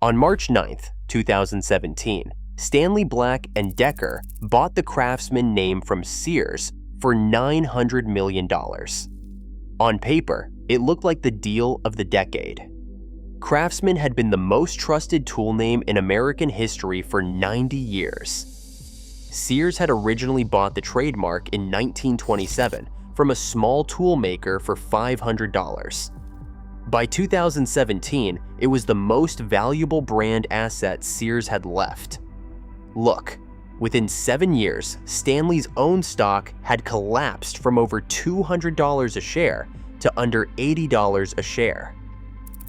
On March 9, 2017, Stanley Black Decker bought the Craftsman name from Sears for $900 million. On paper, it looked like the deal of the decade. Craftsman had been the most trusted tool name in American history for 90 years. Sears had originally bought the trademark in 1927 from a small tool maker for $500. By 2017, it was the most valuable brand asset Sears had left. Look, within 7 years, Stanley's own stock had collapsed from over $200 a share to under $80 a share.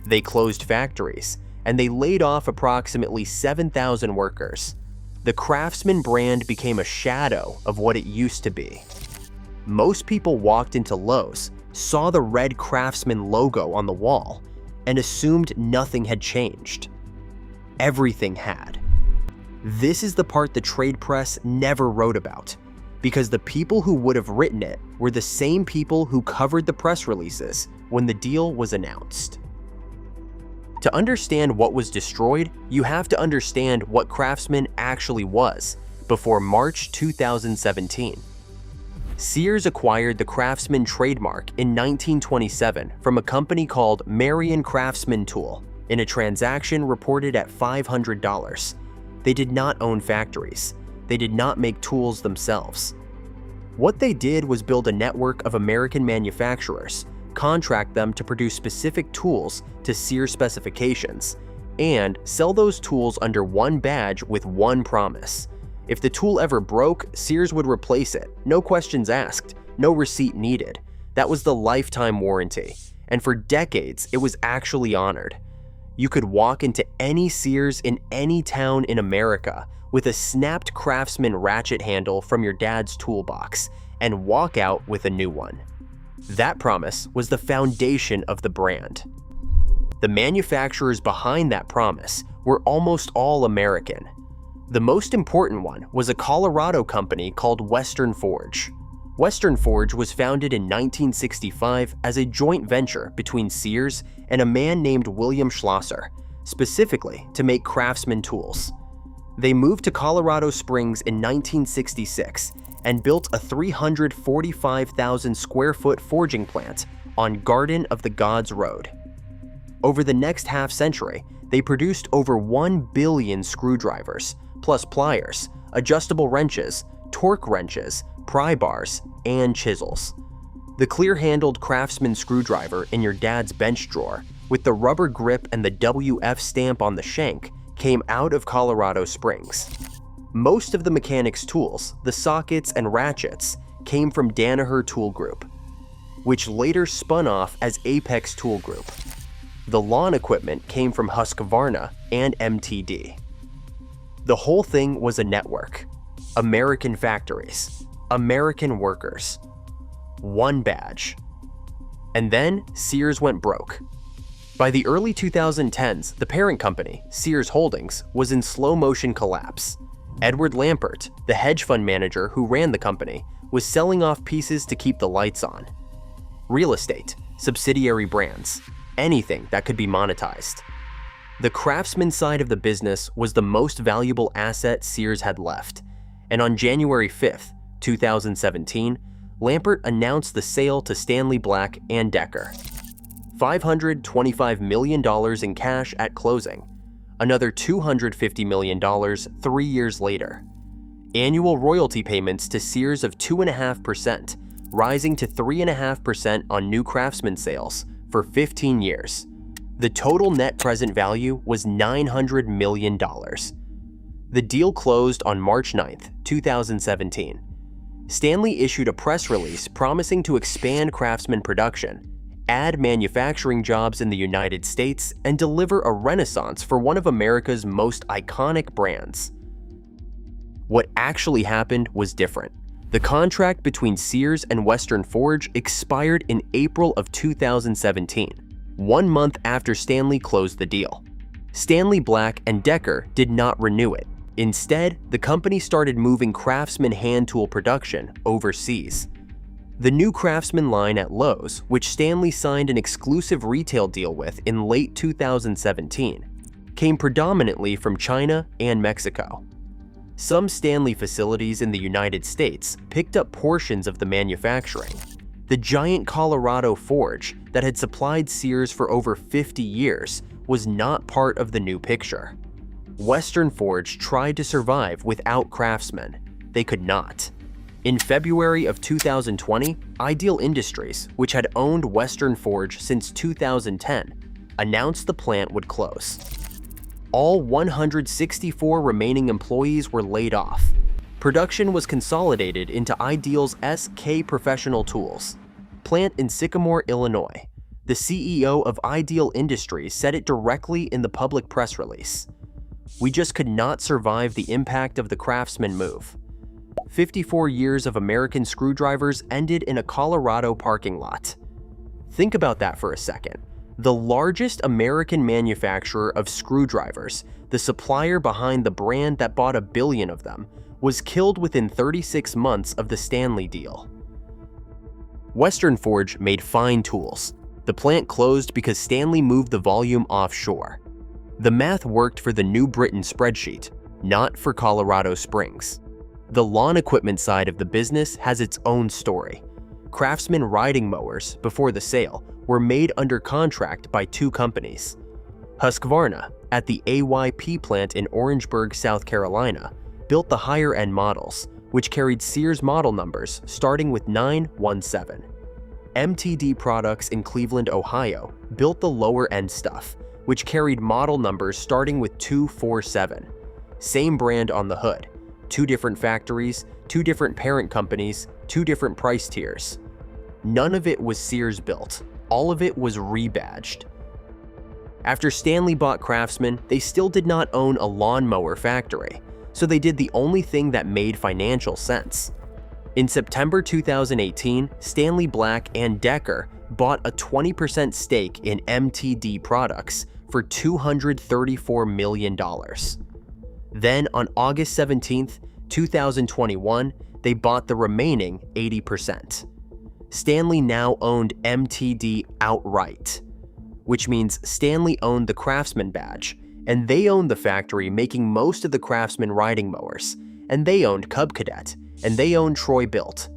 They closed factories, and they laid off approximately 7,000 workers. The Craftsman brand became a shadow of what it used to be. Most people walked into Lowe's, saw the red Craftsman logo on the wall, and assumed nothing had changed. Everything had. This is the part the trade press never wrote about, because the people who would have written it were the same people who covered the press releases when the deal was announced. To understand what was destroyed, you have to understand what Craftsman actually was before March 2017. Sears acquired the Craftsman trademark in 1927 from a company called Marion Craftsman Tool in a transaction reported at $500. They did not own factories. They did not make tools themselves. What they did was build a network of American manufacturers, contract them to produce specific tools to Sears specifications, and sell those tools under one badge with one promise. If the tool ever broke, Sears would replace it, no questions asked, no receipt needed. That was the lifetime warranty, and for decades it was actually honored. You could walk into any Sears in any town in America with a snapped Craftsman ratchet handle from your dad's toolbox and walk out with a new one. That promise was the foundation of the brand. The manufacturers behind that promise were almost all American. The most important one was a Colorado company called Western Forge. Western Forge was founded in 1965 as a joint venture between Sears and a man named William Schlosser, specifically to make Craftsman tools. They moved to Colorado Springs in 1966 and built a 345,000 square foot forging plant on Garden of the Gods Road. Over the next half century, they produced over 1 billion screwdrivers, plus pliers, adjustable wrenches, torque wrenches, pry bars, and chisels. The clear-handled Craftsman screwdriver in your dad's bench drawer, with the rubber grip and the WF stamp on the shank, came out of Colorado Springs. Most of the mechanics' tools, the sockets and ratchets, came from Danaher Tool Group, which later spun off as Apex Tool Group. The lawn equipment came from Husqvarna and MTD. The whole thing was a network. American factories, American workers, one badge. And then Sears went broke. By the early 2010s, the parent company, Sears Holdings, was in slow-motion collapse. Edward Lampert, the hedge fund manager who ran the company, was selling off pieces to keep the lights on. Real estate, subsidiary brands, anything that could be monetized. The Craftsman side of the business was the most valuable asset Sears had left, and on January 5th, 2017, Lampert announced the sale to Stanley Black Decker. $525 million in cash at closing, another $250 million 3 years later. Annual royalty payments to Sears of 2.5%, rising to 3.5% on new Craftsman sales for 15 years. The total net present value was $900 million. The deal closed on March 9th, 2017. Stanley issued a press release promising to expand Craftsman production, add manufacturing jobs in the United States, and deliver a renaissance for one of America's most iconic brands. What actually happened was different. The contract between Sears and Western Forge expired in April of 2017, 1 month after Stanley closed the deal. Stanley Black Decker did not renew it. Instead, the company started moving Craftsman hand tool production overseas. The new Craftsman line at Lowe's, which Stanley signed an exclusive retail deal with in late 2017, came predominantly from China and Mexico. Some Stanley facilities in the United States picked up portions of the manufacturing. The giant Colorado forge that had supplied Sears for over 50 years was not part of the new picture. Western Forge tried to survive without Craftsman. They could not. In February of 2020, Ideal Industries, which had owned Western Forge since 2010, announced the plant would close. All 164 remaining employees were laid off. Production was consolidated into Ideal's SK Professional Tools plant in Sycamore, Illinois. The CEO of Ideal Industries said it directly in the public press release. "We just could not survive the impact of the Craftsman move." 54 years of American screwdrivers ended in a Colorado parking lot. Think about that for a second. The largest American manufacturer of screwdrivers, the supplier behind the brand that bought 1 billion of them, was killed within 36 months of the Stanley deal. Western Forge made fine tools. The plant closed because Stanley moved the volume offshore. The math worked for the New Britain spreadsheet, not for Colorado Springs. The lawn equipment side of the business has its own story. Craftsman riding mowers, before the sale, were made under contract by 2 companies. Husqvarna, at the AYP plant in Orangeburg, South Carolina, built the higher-end models, which carried Sears model numbers starting with 917. MTD Products in Cleveland, Ohio, built the lower-end stuff, which carried model numbers starting with 247. Same brand on the hood. 2 different factories, 2 different parent companies, 2 different price tiers. None of it was Sears built. All of it was rebadged. After Stanley bought Craftsman, they still did not own a lawnmower factory, so they did the only thing that made financial sense. In September 2018, Stanley Black and Decker bought a 20% stake in MTD Products for $234 million. Then on August 17, 2021, they bought the remaining 80%. Stanley now owned MTD outright, which means Stanley owned the Craftsman badge, and they owned the factory making most of the Craftsman riding mowers, and they owned Cub Cadet, and they owned Troy Built.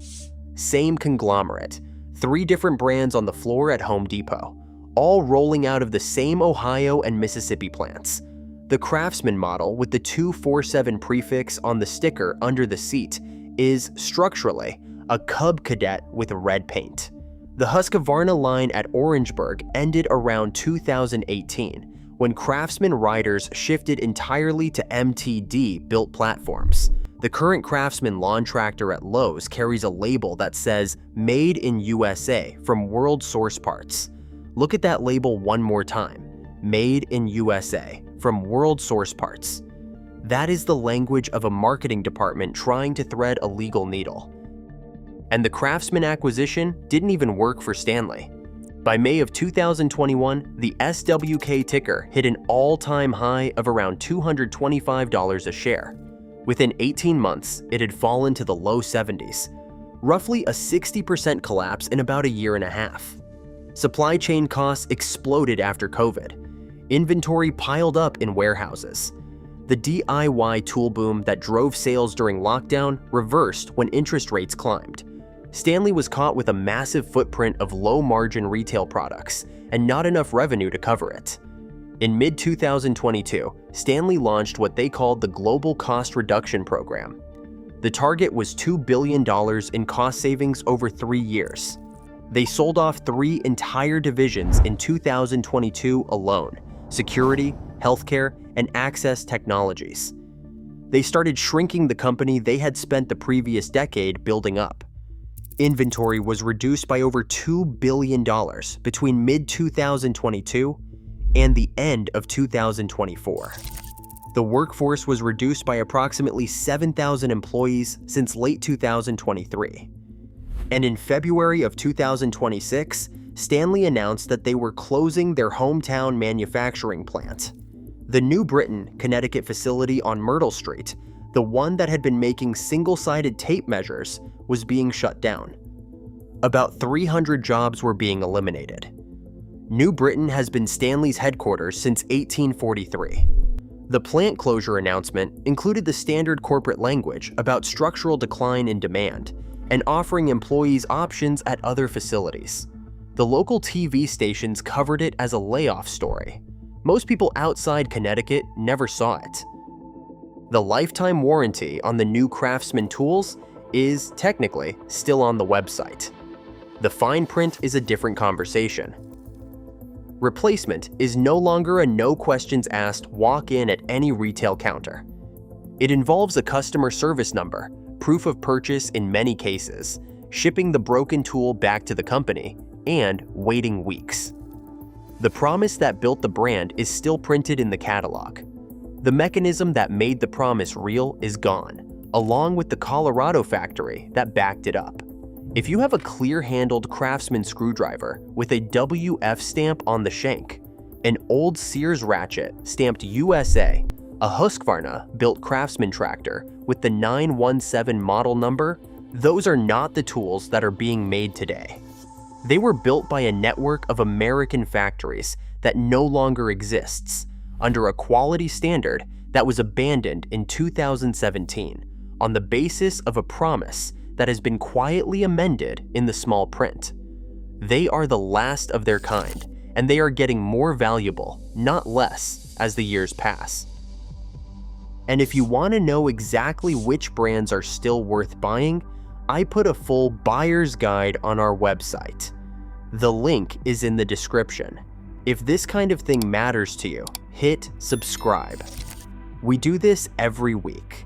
Same conglomerate, 3 different brands on the floor at Home Depot, all rolling out of the same Ohio and Mississippi plants. The Craftsman model with the 247 prefix on the sticker under the seat is, structurally, a Cub Cadet with red paint. The Husqvarna line at Orangeburg ended around 2018, when Craftsman riders shifted entirely to MTD-built platforms. The current Craftsman lawn tractor at Lowe's carries a label that says "Made in USA" from World Source Parts. Look at that label one more time. "Made in USA" from World Source Parts. That is the language of a marketing department trying to thread a legal needle. And the Craftsman acquisition didn't even work for Stanley. By May of 2021, the SWK ticker hit an all-time high of around $225 a share. Within 18 months, it had fallen to the low 70s, roughly a 60% collapse in about a year and a half. Supply chain costs exploded after COVID. Inventory piled up in warehouses. The DIY tool boom that drove sales during lockdown reversed when interest rates climbed. Stanley was caught with a massive footprint of low-margin retail products and not enough revenue to cover it. In mid-2022, Stanley launched what they called the Global Cost Reduction Program. The target was $2 billion in cost savings over 3 years. They sold off 3 entire divisions in 2022 alone: security, healthcare, and access technologies. They started shrinking the company they had spent the previous decade building up. Inventory was reduced by over $2 billion between mid-2022 and the end of 2024. The workforce was reduced by approximately 7,000 employees since late 2023. And in February of 2026, Stanley announced that they were closing their hometown manufacturing plant. The New Britain, Connecticut facility on Myrtle Street, the one that had been making single-sided tape measures, was being shut down. About 300 jobs were being eliminated. New Britain has been Stanley's headquarters since 1843. The plant closure announcement included the standard corporate language about structural decline in demand and offering employees options at other facilities. The local TV stations covered it as a layoff story. Most people outside Connecticut never saw it. The lifetime warranty on the new Craftsman tools is, technically, still on the website. The fine print is a different conversation. Replacement is no longer a no questions asked walk-in at any retail counter. It involves a customer service number, proof of purchase in many cases, shipping the broken tool back to the company, and waiting weeks. The promise that built the brand is still printed in the catalog. The mechanism that made the promise real is gone, along with the Colorado factory that backed it up. If you have a clear-handled Craftsman screwdriver with a WF stamp on the shank, an old Sears ratchet stamped USA, a Husqvarna-built Craftsman tractor with the 917 model number, those are not the tools that are being made today. They were built by a network of American factories that no longer exists, under a quality standard that was abandoned in 2017 on the basis of a promise that has been quietly amended in the small print. They are the last of their kind, and they are getting more valuable, not less, as the years pass. And if you want to know exactly which brands are still worth buying, I put a full buyer's guide on our website. The link is in the description. If this kind of thing matters to you, hit subscribe. We do this every week.